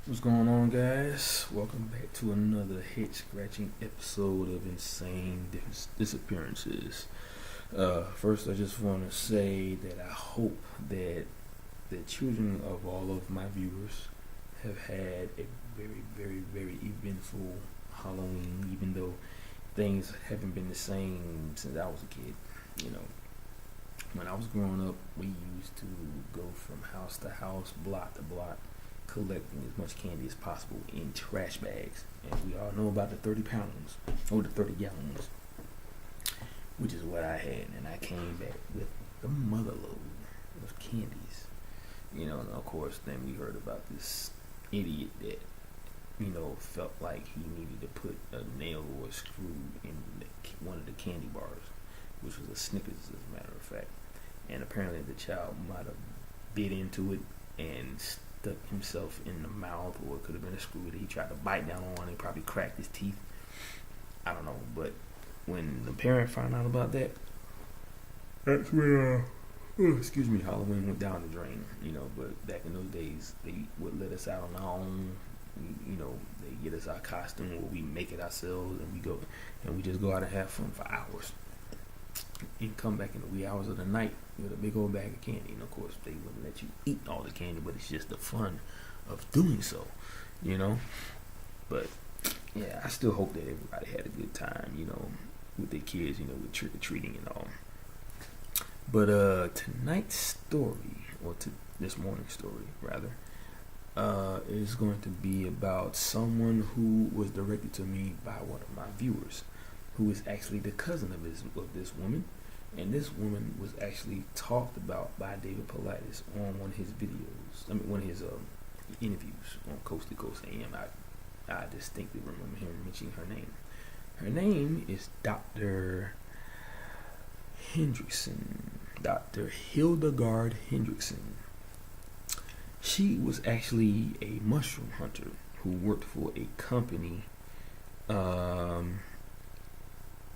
What's going on, guys? Welcome back to another head scratching episode of Insane Disappearances. First, I just want to say that I hope that the children of all of my viewers have had a very, very, very eventful Halloween, even though things haven't been the same since I was a kid. You know, when I was growing up, we used to go from house to house, block to block, collecting as much candy as possible in trash bags. And we all know about the 30 pounds or the 30 gallons, which is what I had. And I came back with the mother load of candies. And of course, then we heard about this idiot that, felt like he needed to put a nail or a screw in one of the candy bars, which was a Snickers, as a matter of fact. And apparently the child might have bit into it and stuck himself in the mouth, or it could have been a screw that he tried to bite down on. He probably cracked his teeth. I don't know, but when the parent found out about that, that's when Halloween went down the drain. But back in those days, they would let us out on our own. They get us our costume, or we make it ourselves, and we just go out and have fun for hours, and come back in the wee hours of the night with a big old bag of candy. And of course, they wouldn't let you eat all the candy, but it's just the fun of doing so, But yeah, I still hope that everybody had a good time, with their kids, with trick or treating and all. But tonight's story, or this morning's story rather, is going to be about someone who was directed to me by one of my viewers, who is actually the cousin of this woman. And this woman was actually talked about by David Paulides on one of his videos. One of his interviews on Coast to Coast AM. I distinctly remember him mentioning her name. Her name is Dr. Hendrickson. Dr. Hildegard Hendrickson. She was actually a mushroom hunter who worked for a company.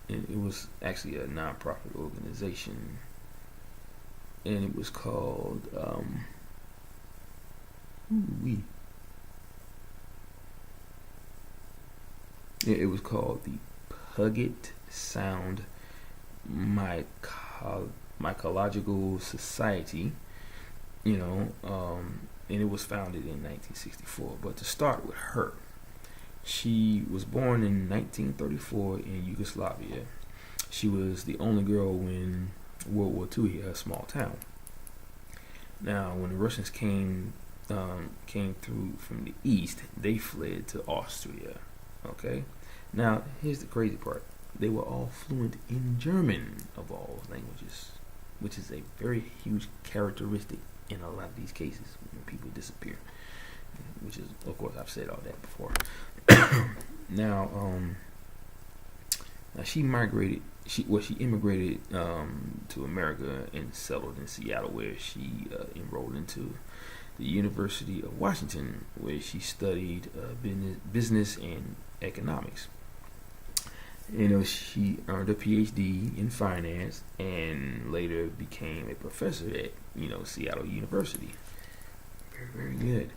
And it was actually a non-profit organization, and it was called it was called the Puget Sound Mycological Society, and it was founded in 1964. But to start with her, she was born in 1934 in Yugoslavia. She was the only girl when World War II hit her small town. Now, when the Russians came through from the east, they fled to Austria. Okay? Now, here's the crazy part. They were all fluent in German, of all languages, which is a very huge characteristic in a lot of these cases when people disappear. Which is, of course, I've said all that before. Now she migrated. She immigrated to America and settled in Seattle, where she enrolled into the University of Washington, where she studied business and economics. She earned a PhD in finance and later became a professor at Seattle University. Very, very good.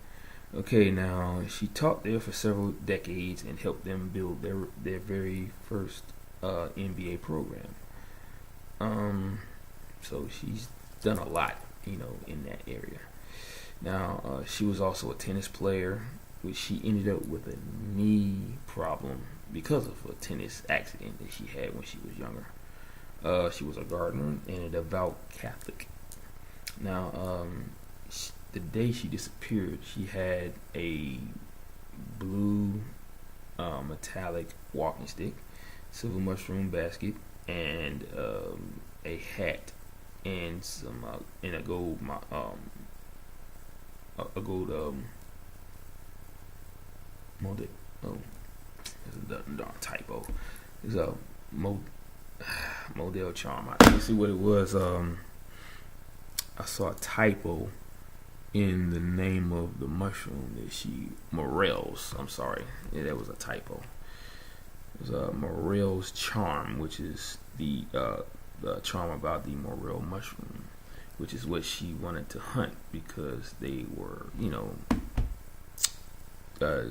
Okay, now she taught there for several decades and helped them build their very first MBA program. So she's done a lot, in that area. Now, she was also a tennis player, which she ended up with a knee problem because of a tennis accident that she had when she was younger. She was a gardener and a devout Catholic. Now, the day she disappeared, she had a blue metallic walking stick, silver mushroom basket, and a hat, and some and a gold model. Oh, there's a darn typo. It's a model charm. I didn't see what it was. I saw a typo in the name of the mushroom that she Morels. I'm sorry, that was a typo. It was Morel's charm, which is the charm about the morel mushroom, which is what she wanted to hunt because they were,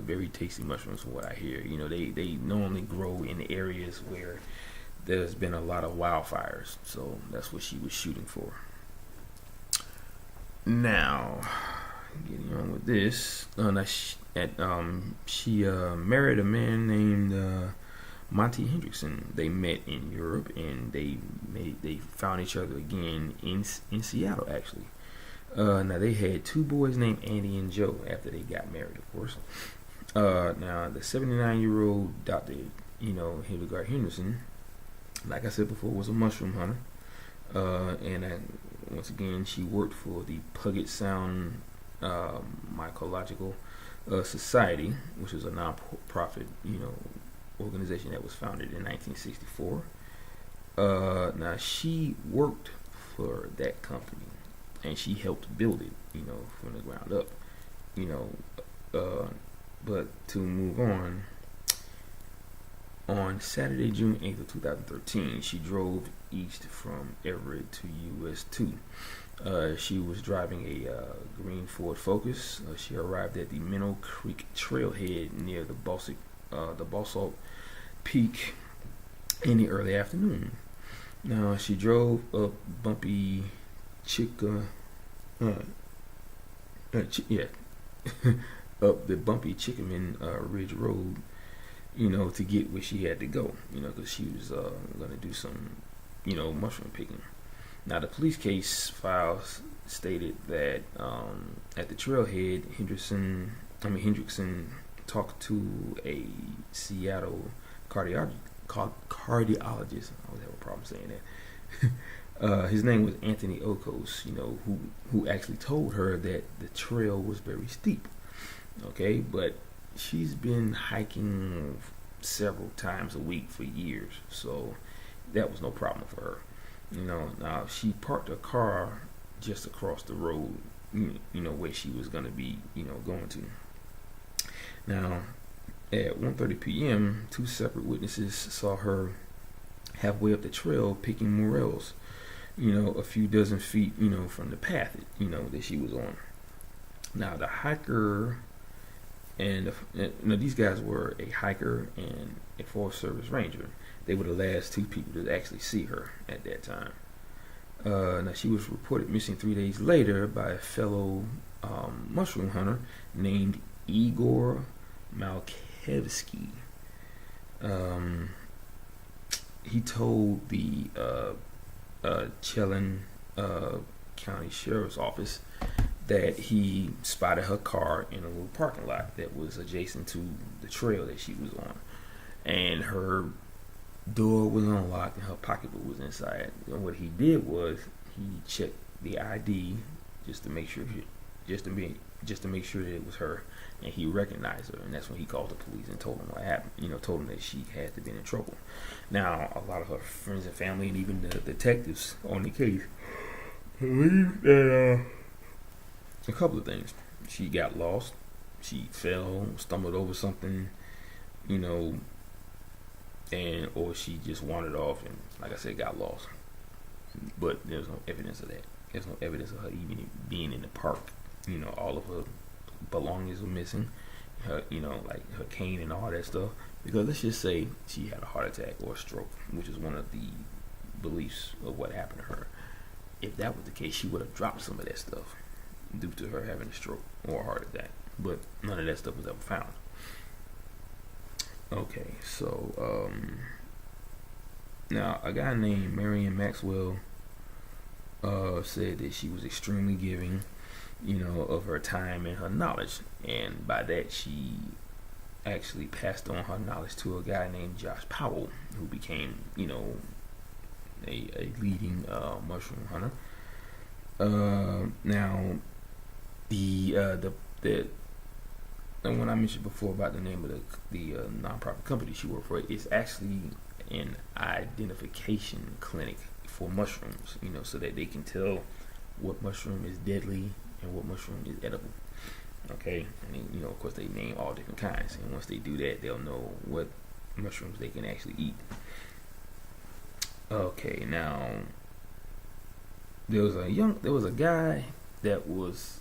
very tasty mushrooms from what I hear. They normally grow in areas where there's been a lot of wildfires, so that's what she was shooting for. Now, getting on with this, she married a man named Monty Hendrickson. They met in Europe, and they found each other again in Seattle, actually. Now they had two boys named Andy and Joe after they got married, of course. Now the 79-year-old Dr. Hildegard Hendrickson, like I said before, was a mushroom hunter. Once again, she worked for the Puget Sound Mycological Society, which is a non-profit, organization that was founded in 1964. Now she worked for that company, and she helped build it, from the ground up, But to move on Saturday, June 8th of 2013, she drove east from Everett to US 2. She was driving a green Ford Focus. She arrived at the Minnow Creek trailhead near the Basalt Peak in the early afternoon. Now, she drove up bumpy up the bumpy Chickaman Ridge Road, to get where she had to go, because she was going to do some, mushroom picking. Now, the police case files stated that at the trailhead, Hendrickson talked to a Seattle cardiologist. I always have a problem saying that. His name was Anthony Okos, who actually told her that the trail was very steep. Okay, but she's been hiking several times a week for years, so that was no problem for her. Now she parked her car just across the road, where she was going to be, going to. Now, at 1:30 p.m., two separate witnesses saw her halfway up the trail picking morels, a few dozen feet, from the path, that she was on. Now, the hiker and these guys were a hiker and a Forest Service ranger. They were the last two people to actually see her at that time. Now, she was reported missing 3 days later by a fellow mushroom hunter named Igor Malkevsky. He told the Chelan County Sheriff's Office that he spotted her car in a little parking lot that was adjacent to the trail that she was on, and her door was unlocked and her pocketbook was inside. And what he did was he checked the ID just to make sure that it was her, and he recognized her, and that's when he called the police and told them what happened. Told them that she had to be in trouble. Now, a lot of her friends and family and even the detectives on the case believe that a couple of things. She got lost. She fell, stumbled over something, or she just wandered off and, like I said, got lost. But there's no evidence of that. There's no evidence of her even being in the park. All of her belongings were missing. Her, like her cane and all that stuff. Because let's just say she had a heart attack or a stroke, which is one of the beliefs of what happened to her. If that was the case, she would have dropped some of that stuff due to her having a stroke or a heart attack. But none of that stuff was ever found. Okay, so now a guy named Marion Maxwell said that she was extremely giving, of her time and her knowledge, and by that she actually passed on her knowledge to a guy named Josh Powell, who became, a leading mushroom hunter. Now, the one I mentioned before about the name of the nonprofit company she worked for, is actually an identification clinic for mushrooms, so that they can tell what mushroom is deadly and what mushroom is edible. Okay, and of course they name all different kinds, and once they do that, they'll know what mushrooms they can actually eat. Okay, now there was a guy that was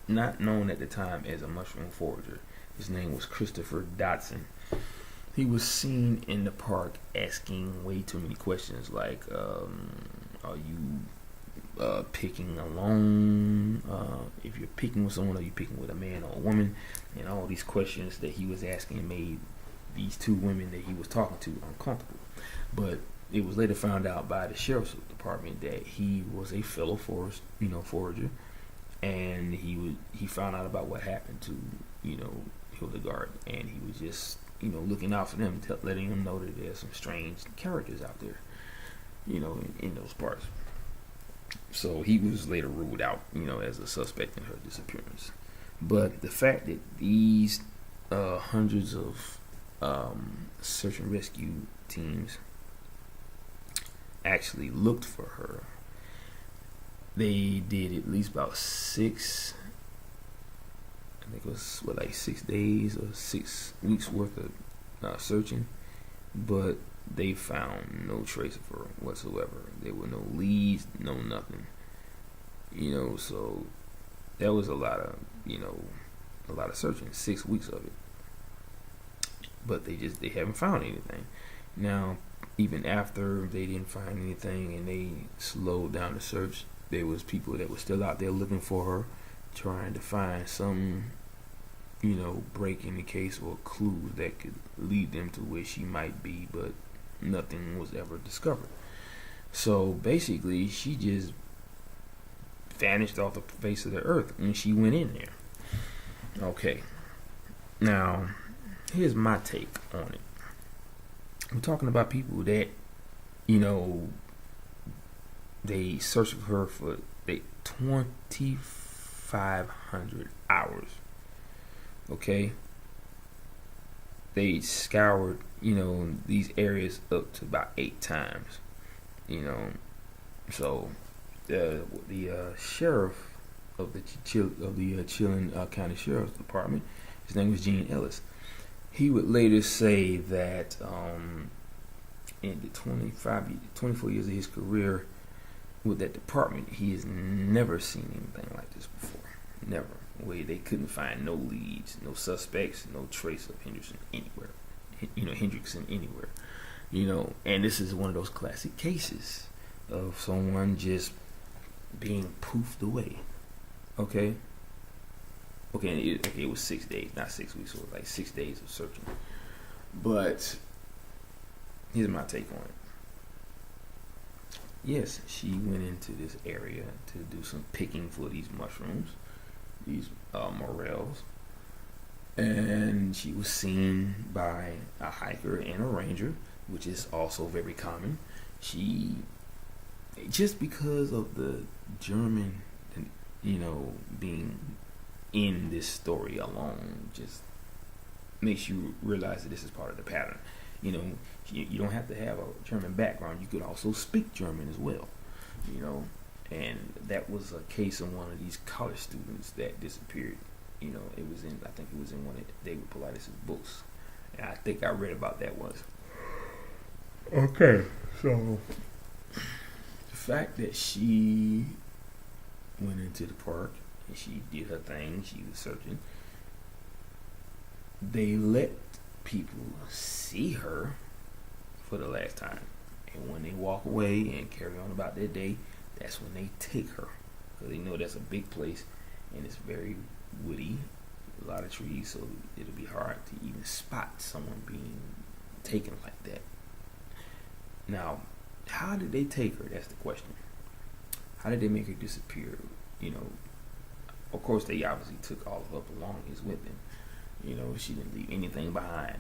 not known at the time as a mushroom forager. His name was Christopher Dodson. He was seen in the park asking way too many questions like, are you picking alone? If you're picking with someone, are you picking with a man or a woman? And all these questions that he was asking made these two women that he was talking to uncomfortable. But it was later found out by the sheriff's department that he was a fellow forager, and he found out about what happened to Hildegard, and he was just looking out for them, letting them know that there's some strange characters out there, in those parts. So he was later ruled out, as a suspect in her disappearance. But the fact that these hundreds of search and rescue teams actually looked for her, they did at least about 6 days or 6 weeks worth of searching, but they found no trace of her whatsoever. There were no leads, no nothing. So that was a lot of searching, 6 weeks of it. But they haven't found anything. Now, even after they didn't find anything and they slowed down the search, there was people that were still out there looking for her, trying to find some break in the case or clues that could lead them to where she might be, but nothing was ever discovered. So basically, she just vanished off the face of the earth when she went in there. Okay, now here's my take on it. I'm talking about people that they searched for her for 2,500 hours. Okay, they scoured these areas up to about 8 times. So the sheriff of the Chilling County Sheriff's Department, his name was Gene Ellis. He would later say that in the 24 years of his career with that department, he has never seen anything like this before. Never. Where they couldn't find no leads, no suspects, no trace of Hendrickson anywhere. And this is one of those classic cases of someone just being poofed away. Okay, it was 6 days, not 6 weeks, so it was like 6 days of searching. But here's my take on it. Yes, she went into this area to do some picking for these mushrooms, these morels, and she was seen by a hiker and a ranger, which is also very common. She, just because of the German, being in this story alone, just makes you realize that this is part of the pattern. You don't have to have a German background. You could also speak German as well. And that was a case of one of these college students that disappeared. I think it was in one of David Paulides' books. And I think I read about that once. Okay, so the fact that she went into the park and she did her thing, she was searching, they let people see her for the last time. And when they walk away and carry on about their day, that's when they take her. Because they know that's a big place and it's very woody, a lot of trees, so it'll be hard to even spot someone being taken like that. Now, how did they take her? That's the question. How did they make her disappear? Of course, they obviously took all of her belongings with them. She didn't leave anything behind.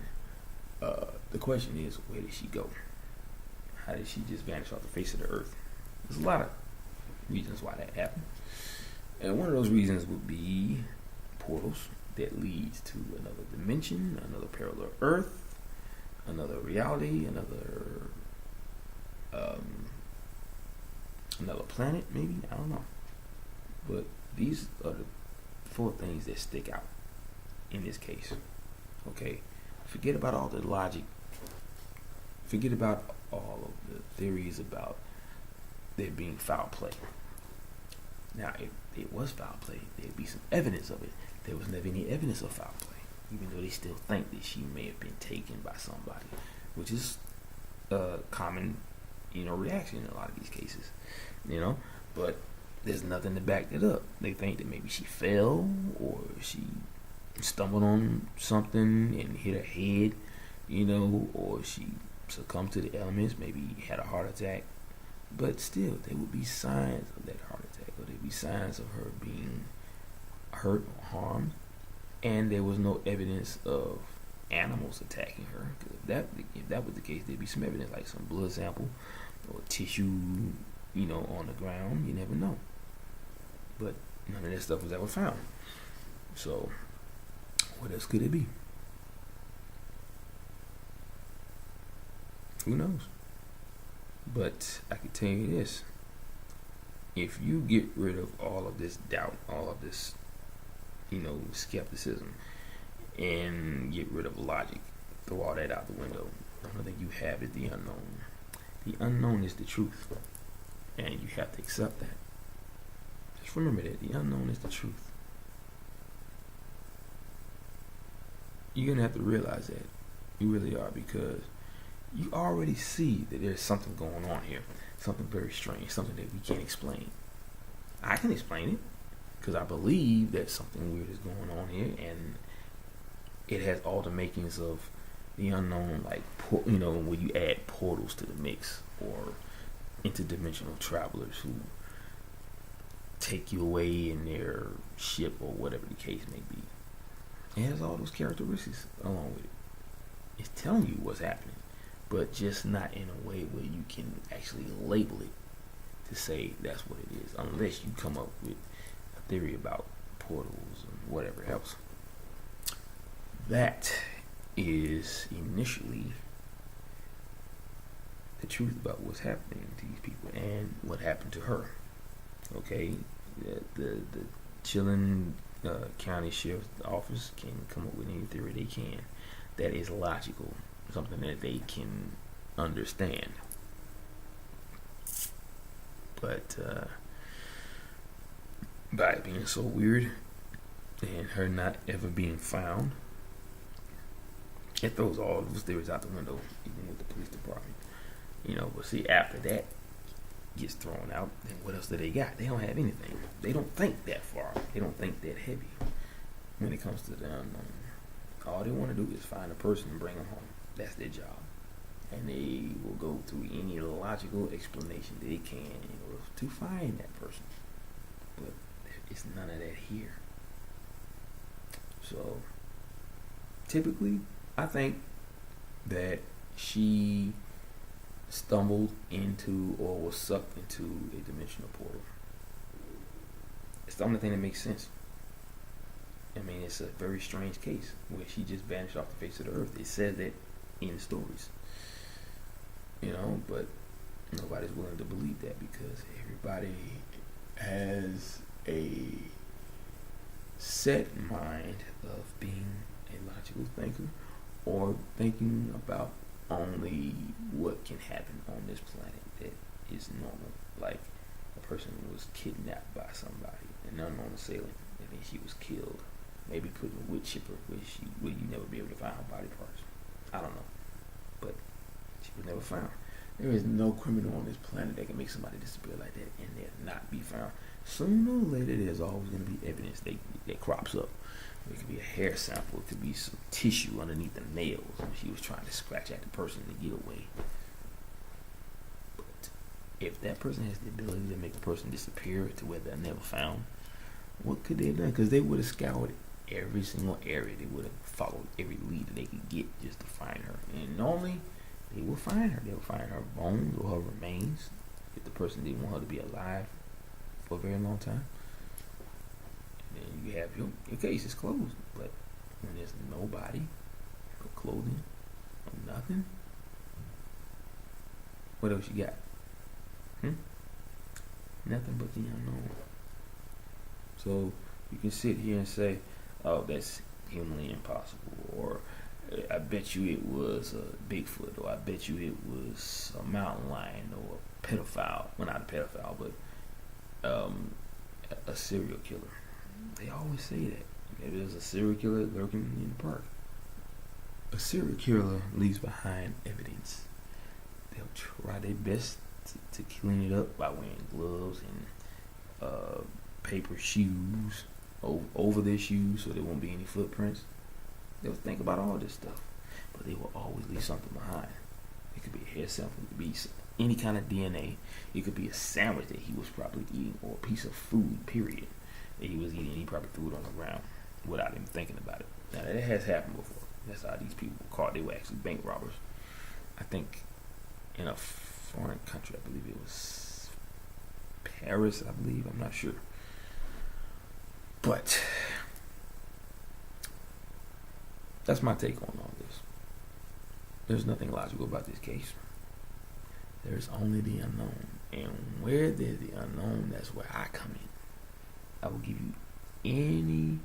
The question is, where did she go? How did she just vanish off the face of the earth? There's a lot of reasons why that happened. And one of those reasons would be portals that leads to another dimension, another parallel earth, another reality, another planet, maybe. I don't know. But these are the 4 things that stick out in this case. Okay? Forget about all the logic. Forget about all of the theories about there being foul play. Now, if it was foul play, there'd be some evidence of it. There was never any evidence of foul play, even though they still think that she may have been taken by somebody, which is a common, reaction in a lot of these cases, But there's nothing to back it up. They think that maybe she fell or she stumbled on something and hit her head, or she succumbed to the elements, maybe had a heart attack. But still, there would be signs of that heart attack, or there'd be signs of her being hurt or harmed, and there was no evidence of animals attacking her. If that was the case, there'd be some evidence, like some blood sample or tissue, on the ground. You never know. But none of that stuff was ever found. So, what else could it be? Who knows? But I can tell you this: if you get rid of all of this doubt, all of this, skepticism, and get rid of logic, throw all that out the window, the only thing you have is the unknown. The unknown is the truth, and you have to accept that. Just remember that the unknown is the truth. You're gonna have to realize that. You really are, because you already see that there's something going on here, something very strange, something that we can't explain. I can explain it because I believe that something weird is going on here, and it has all the makings of the unknown, like when you add portals to the mix, or interdimensional travelers who take you away in their ship, or whatever the case may be. It has all those characteristics along with it. It's telling you what's happening, but just not in a way where you can actually label it to say that's what it is, unless you come up with a theory about portals and whatever else. That is initially the truth about what's happening to these people and what happened to her. Okay, the chilling county sheriff's office can come up with any theory they can that is logical, something that they can understand. But by it being so weird and her not ever being found, it throws all those theories out the window, even with the police department. But see, after that gets thrown out, then what else do they got? They don't have anything. They don't think that far. They don't think that heavy when it comes to the unknown. All they want to do is find a person and bring them home. That's their job. And they will go through any logical explanation they can in order to find that person. But it's none of that here. So, typically, I think that she stumbled into or was sucked into a dimensional portal. It's the only thing that makes sense. I mean, it's a very strange case where she just vanished off the face of the earth. It says that in stories, but nobody's willing to believe that, because everybody has a set mind of being a logical thinker, or thinking about only what can happen on this planet that is normal. Like, a person was kidnapped by somebody, an unknown assailant, and then she was killed. Maybe put in a wood chipper where you never be able to find her body parts. I don't know. But she was never found. There is no criminal on this planet that can make somebody disappear like that and then not be found. Sooner or later, there's always going to be evidence that crops up. It could be a hair sample. It could be some tissue underneath the nails. She was trying to scratch at the person to get away. But if that person has the ability to make a person disappear to where they're never found, what could they have done? Because they would have scoured every single area. They would have followed every lead that they could get just to find her. And normally, they will find her. They will find her bones or her remains if the person didn't want her to be alive for a very long time. And then you have your case is closed. But when there's nobody, no clothing, no nothing, what else you got? Nothing but the unknown. So you can sit here and say, oh, that's humanly impossible, or I bet you it was a Bigfoot, or I bet you it was a mountain lion, or a pedophile. Well, not a pedophile, but a serial killer. They always say that. Maybe there's a serial killer lurking in the park. A serial killer leaves behind evidence. They'll try their best to clean it up by wearing gloves and paper shoes over their shoes so there won't be any footprints. They'll think about all this stuff, but they will always leave something behind. It could be a hair sample, it could be any kind of DNA. It could be a sandwich that he was probably eating, or a piece of food, period, that he was eating. He probably threw it on the ground without even thinking about it. Now, that has happened before. That's how these people were caught. They were actually bank robbers. I think in a foreign country, I believe it was Paris, I believe. I'm not sure. But that's my take on all this. There's nothing logical about this case. There's only the unknown. And where there's the unknown, that's where I come in. I will give you any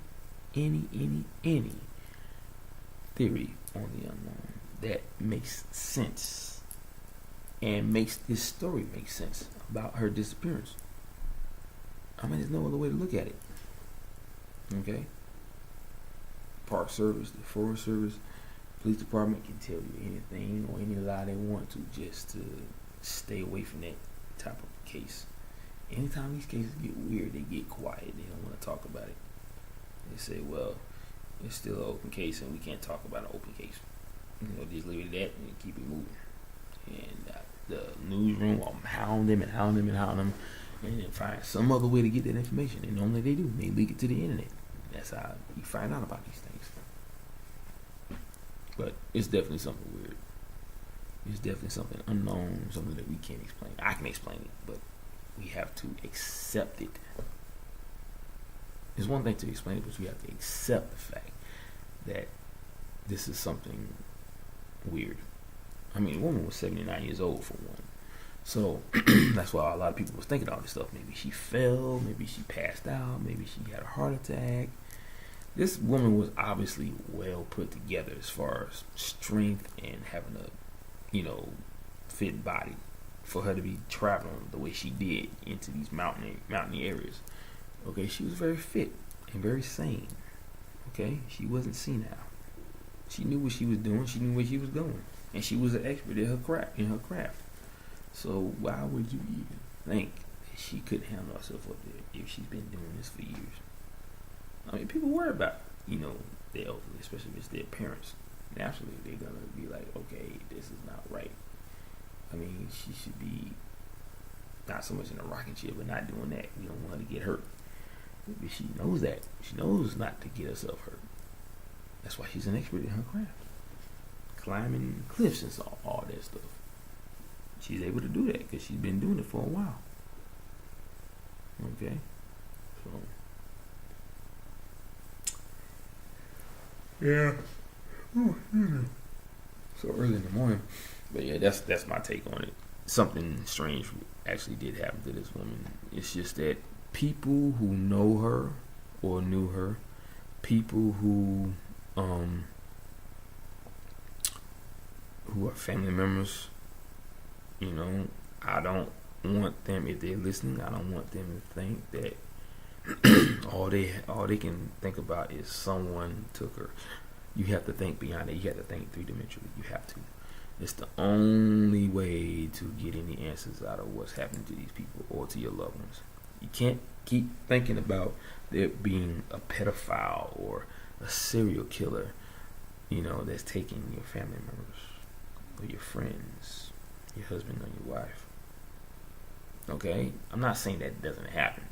theory on the unknown that makes sense and makes this story make sense about her disappearance. I mean, there's no other way to look at it. Okay? Park Service, the Forest Service, Police Department can tell you anything or any lie they want to just to stay away from that type of case. Anytime these cases get weird, they get quiet. They don't want to talk about it. They say, well, it's still an open case and we can't talk about an open case. Just leave it at that and keep it moving. And the newsroom will hound them and then find some other way to get that information. And normally they do. They leak it to the internet. That's how you find out about these things. But it's definitely something weird. It's definitely something unknown, something that we can't explain. I can explain it, but we have to accept it. It's one thing to explain it, but we have to accept the fact that this is something weird. I mean, the woman was 79 years old for one. So that's why a lot of people was thinking all this stuff. Maybe she fell, maybe she passed out, maybe she had a heart attack. This woman was obviously well put together as far as strength and having a, fit body for her to be traveling the way she did into these mountainy areas. Okay, she was very fit and very sane. Okay, she wasn't senile. She knew what she was doing. She knew where she was going, and she was an expert in her craft. So why would you even think that she couldn't handle herself up there if she's been doing this for years? I mean, people worry about, their elderly, especially if it's their parents. Naturally, they're going to be like, okay, this is not right. I mean, she should be not so much in a rocking chair, but not doing that. We don't want her to get hurt. But she knows that. She knows not to get herself hurt. That's why she's an expert in her craft. Climbing cliffs and all that stuff. She's able to do that because she's been doing it for a while. Okay? So, yeah. So early in the morning. But yeah, that's my take on it. Something strange actually did happen to this woman. It's just that people who know her or knew her, people who are family members, I don't want them, if they're listening, I don't want them to think that all they can think about is someone took her. You have to think beyond it. You have to think three-dimensionally. You have to. It's the only way to get any answers out of what's happening to these people or to your loved ones. You can't keep thinking about there being a pedophile or a serial killer, that's taking your family members or your friends, your husband or your wife. Okay? I'm not saying that doesn't happen.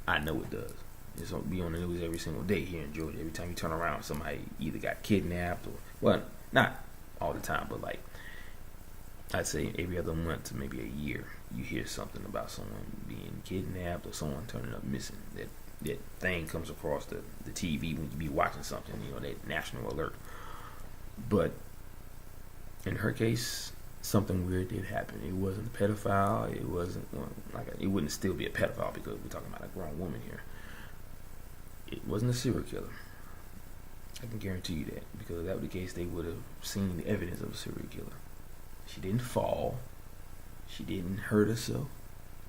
I know it does. It's going to be on the news every single day here in Georgia. Every time you turn around, somebody either got kidnapped or, well, not all the time, but like, I'd say every other month to maybe a year, you hear something about someone being kidnapped or someone turning up missing. That thing comes across the TV when you be watching something, that national alert. But in her case, something weird did happen. It wasn't a pedophile. It wasn't it wouldn't still be a pedophile because we're talking about a grown woman here. It wasn't a serial killer. I can guarantee you that, because if that were the case, they would have seen the evidence of a serial killer. She didn't fall. She didn't hurt herself.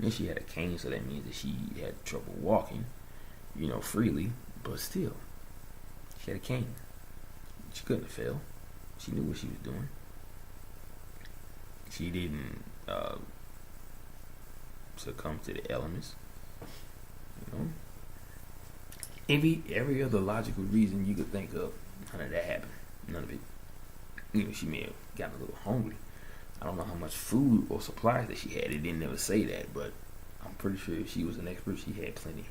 And she had a cane, so that means that she had trouble walking, freely. But still, she had a cane. She couldn't have fell. She knew what she was doing. She didn't succumb to the elements. Every other logical reason you could think of, none of that happened. None of it. She may have gotten a little hungry. I don't know how much food or supplies that she had. It didn't never say that, but I'm pretty sure if she was an expert, she had plenty.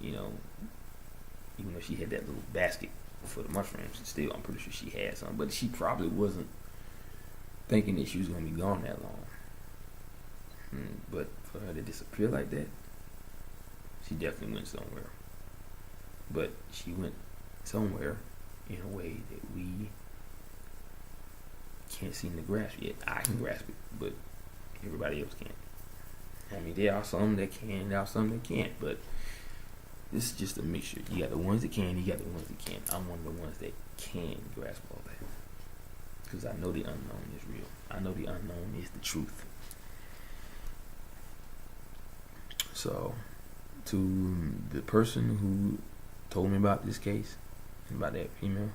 Even though she had that little basket for the mushrooms, still I'm pretty sure she had some. But she probably wasn't thinking that she was going to be gone that long. But for her to disappear like that, she definitely went somewhere. But she went somewhere in a way that we can't seem to grasp yet. I can grasp it, but everybody else can't. I mean, there are some that can, there are some that can't, but this is just a mixture. You got the ones that can, you got the ones that can't. I'm one of the ones that can grasp all that. Because I know the unknown is real. I know the unknown is the truth. So, to the person who told me about this case, about that female,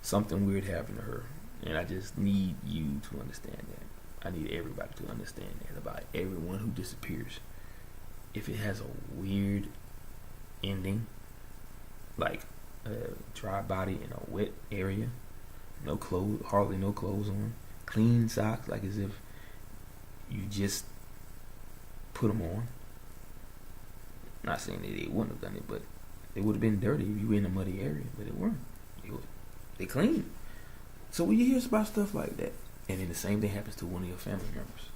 something weird happened to her. And I just need you to understand that. I need everybody to understand that about everyone who disappears. If it has a weird ending, like a dry body in a wet area, no clothes, hardly no clothes on, clean socks, like as if you just put them on. Not saying that they wouldn't have done it, but they would have been dirty if you were in a muddy area, but they weren't. They clean. So when you hear about stuff like that, and then the same thing happens to one of your family members,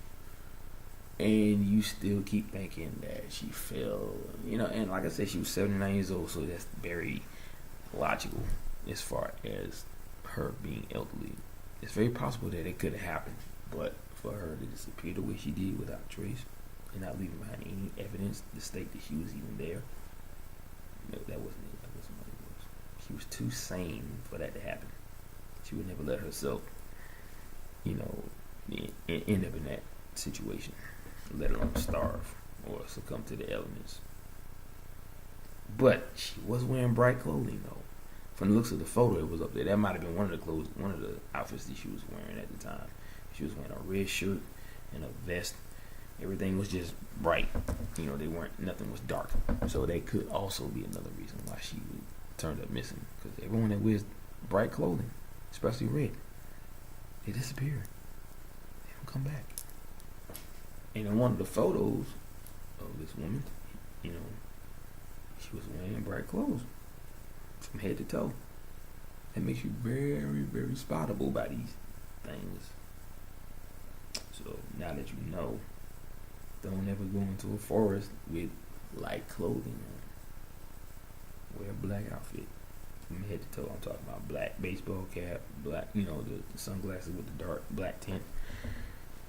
and you still keep thinking that she fell, and like I said, she was 79 years old, so that's very logical as far as her being elderly. It's very possible that it could have happened, but for her to disappear the way she did without trace and not leaving behind any evidence to state that she was even there, that wasn't it. That wasn't what it was. She was too sane for that to happen. She would never let herself, end up in that situation, let alone starve or succumb to the elements. But she was wearing bright clothing, though. From the looks of the photo, it was up there. That might have been one of the outfits that she was wearing at the time. She was wearing a red shirt and a vest. Everything was just bright. Nothing was dark. So that could also be another reason why she turned up missing. Because everyone that wears bright clothing, especially red, they disappear. They don't come back. And in one of the photos of this woman, she was wearing bright clothes from head to toe. That makes you very, very spottable by these things. So now that you know, don't ever go into a forest with light clothing on. Wear a black outfit from head to toe. I'm talking about black baseball cap, black, the sunglasses with the dark black tint,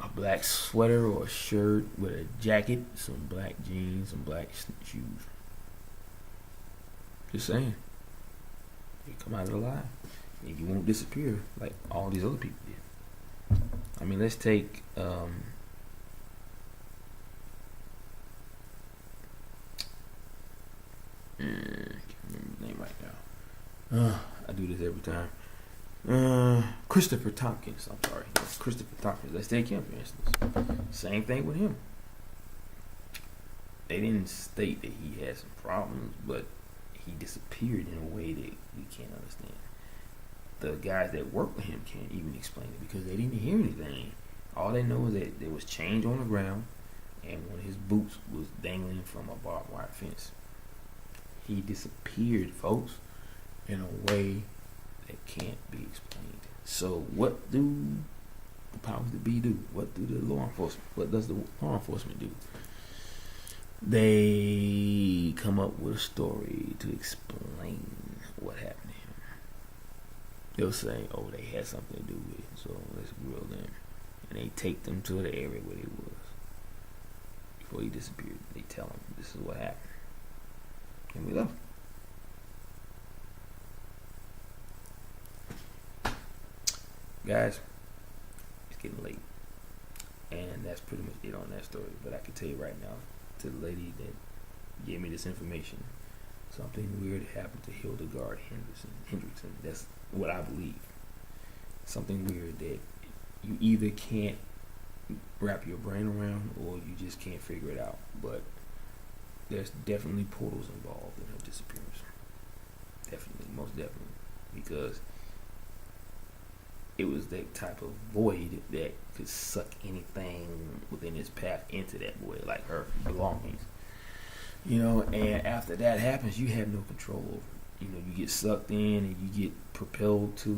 a black sweater or a shirt with a jacket, some black jeans, some black shoes. Just saying. You come out of the lie, and you won't disappear like all these other people did. I mean, let's take I can't remember his name right now. I do this every time. Christopher Tompkins. I'm sorry. Yes, Christopher Tompkins. Let's take him, for instance. Same thing with him. They didn't state that he had some problems, but he disappeared in a way that we can't understand. The guys that work with him can't even explain it because they didn't hear anything. All they know is that there was change on the ground and one of his boots was dangling from a barbed wire fence. He disappeared, folks, in a way that can't be explained. So what do the powers that be do? What do the law enforcement? What does the law enforcement do? They come up with a story to explain what happened to him. They'll say, oh, they had something to do with it, so let's grill them. And they take them to the area where he was before he disappeared. They tell him this is what happened. And we left. Guys, it's getting late. And that's pretty much it on that story. But I can tell you right now, to the lady that gave me this information. Something weird happened to Hildegard Hendrickson. That's what I believe. Something weird that you either can't wrap your brain around or you just can't figure it out. But there's definitely portals involved in her disappearance. Definitely, most definitely. Because it was that type of void that could suck anything within its path into that void, like her belongings. And after that happens, you have no control over it. You get sucked in and you get propelled to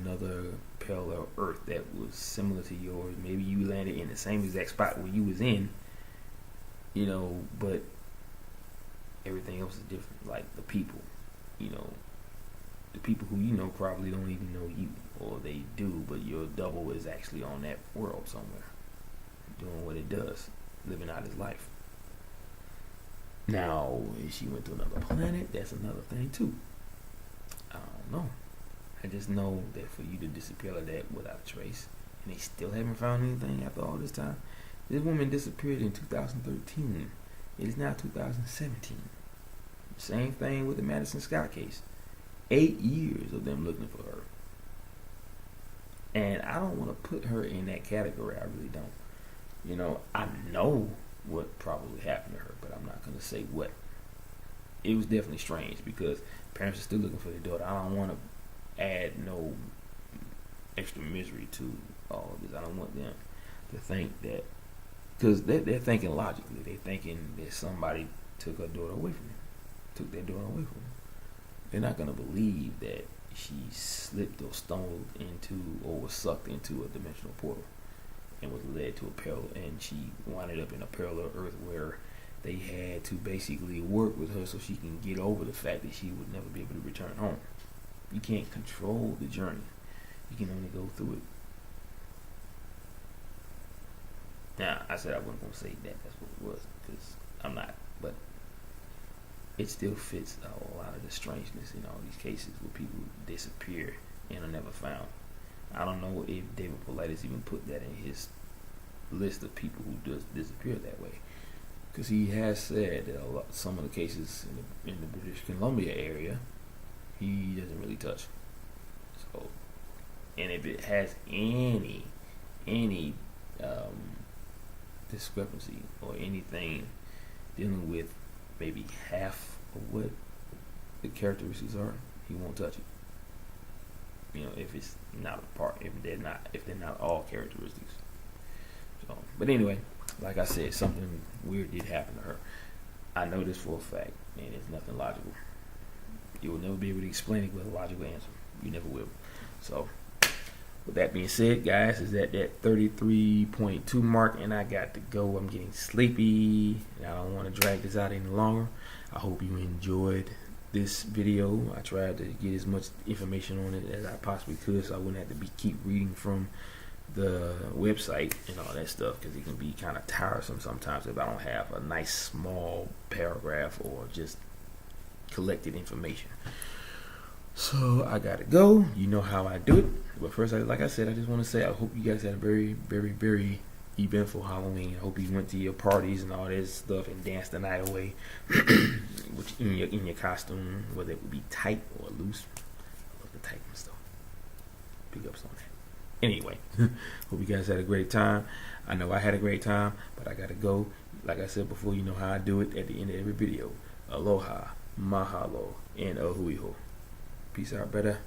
another parallel Earth that was similar to yours. Maybe you landed in the same exact spot where you was in, but everything else is different. Like the people, the people who probably don't even know you, or they do, but your double is actually on that world somewhere, doing what it does, living out his life. Now, if she went to another planet, that's another thing too. I don't know. I just know that for you to disappear like that without a trace, and they still haven't found anything after all this time. This woman disappeared in 2013. It is now 2017. Same thing with the Madison Scott case. 8 years of them looking for her. And I don't want to put her in that category. I really don't. I know what probably happened to her, but I'm not going to say what. It was definitely strange because parents are still looking for their daughter. I don't want to add no extra misery to all of this. I don't want them to think that, because they're thinking logically. They're thinking that somebody took her daughter away from them, took their daughter away from them. They're not going to believe that she slipped or stumbled into or was sucked into a dimensional portal and was led to a parallel, and she winded up in a parallel Earth where they had to basically work with her so she can get over the fact that she would never be able to return home. You can't control the journey. You can only go through it. Now, I said I wasn't going to say that that's what it was, because I'm not, but it still fits a lot of the strangeness in all these cases where people disappear and are never found. I don't know if David Paulides even put that in his list of people who does disappear that way, because he has said that some of the cases in the British Columbia area he doesn't really touch. So, and if it has any discrepancy or anything dealing with maybe half of what the characteristics are, he won't touch it. If it's not a part, if they're not all characteristics. So, but anyway, like I said, something weird did happen to her. I know this for a fact, and it's nothing logical. You will never be able to explain it with a logical answer. You never will. So, with that being said, guys, is at that 33.2 mark, and I got to go. I'm getting sleepy, and I don't want to drag this out any longer. I hope you enjoyed this video. I tried to get as much information on it as I possibly could, so I wouldn't have to keep reading from the website and all that stuff, because it can be kind of tiresome sometimes if I don't have a nice small paragraph or just collected information. So I gotta go. You know how I do it. But first, like I said, I just want to say I hope you guys had a very, very, very eventful Halloween. I hope you went to your parties and all this stuff and danced the night away, which in your costume, whether it would be tight or loose. I love the tight stuff. Big ups on that. Anyway, hope you guys had a great time. I know I had a great time, but I gotta go. Like I said before, you know how I do it at the end of every video. Aloha, mahalo, and ahuiho. Peace out, brother.